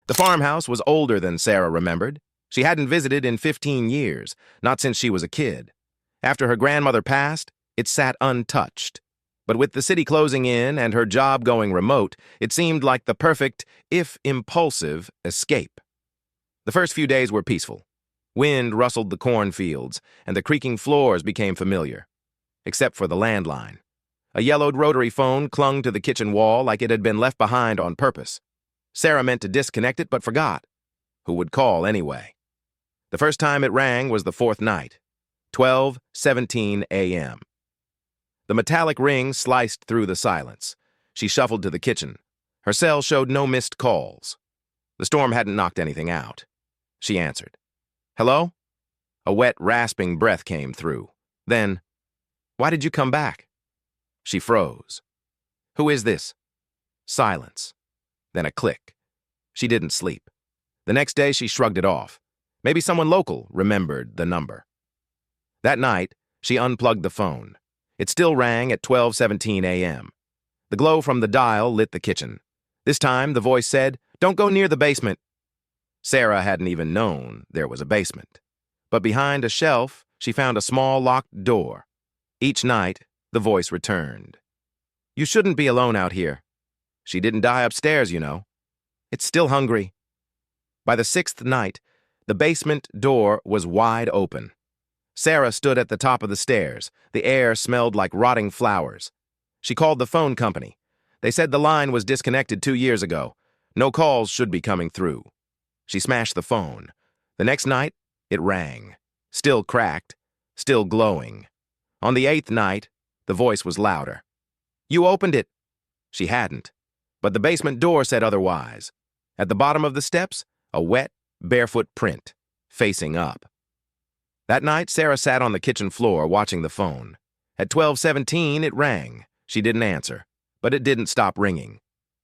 The farmhouse was older than Sarah remembered. She hadn't visited in 15 years, not since she was a kid. After her grandmother passed, it sat untouched. But with the city closing in and her job going remote, it seemed like the perfect, if impulsive, escape. The first few days were peaceful. Wind rustled the cornfields, and the creaking floors became familiar. Except for the landline. A yellowed rotary phone clung to the kitchen wall like it had been left behind on purpose. Sarah meant to disconnect it but forgot. Who would call anyway? The first time it rang was the fourth night, 12:17 a.m. The metallic ring sliced through the silence. She shuffled to the kitchen. Her cell showed no missed calls. The storm hadn't knocked anything out. She answered. "Hello?" A wet, rasping breath came through. Then, "Why did you come back?" She froze. "Who is this?" Silence. Then a click. She didn't sleep. The next day she shrugged it off. Maybe someone local remembered the number. That night, she unplugged the phone. It still rang at 12:17 a.m. The glow from the dial lit the kitchen. This time, the voice said, "Don't go near the basement." Sarah hadn't even known there was a basement. But behind a shelf, she found a small locked door. Each night, the voice returned. "You shouldn't be alone out here. She didn't die upstairs, you know. It's still hungry." By the sixth night, the basement door was wide open. Sarah stood at the top of the stairs. The air smelled like rotting flowers. She called the phone company. They said the line was disconnected 2 years ago. No calls should be coming through. She smashed the phone. The next night, it rang. Still cracked, still glowing. On the 8th night, the voice was louder. "You opened it." She hadn't. But the basement door said otherwise. At the bottom of the steps, a wet, barefoot print, facing up. That night, Sarah sat on the kitchen floor watching the phone. At 12:17, it rang. She didn't answer, but it didn't stop ringing.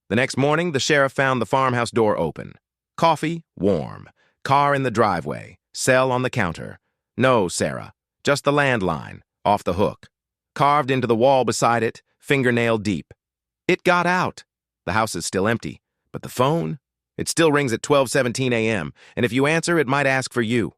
The next morning, the sheriff found the farmhouse door open. Coffee, warm. Car in the driveway. Cell on the counter. No, Sarah. Just the landline, off the hook. Carved into the wall beside it, fingernail deep. It got out. The house is still empty. But the phone? It still rings at 12:17 a.m., and if you answer, it might ask for you.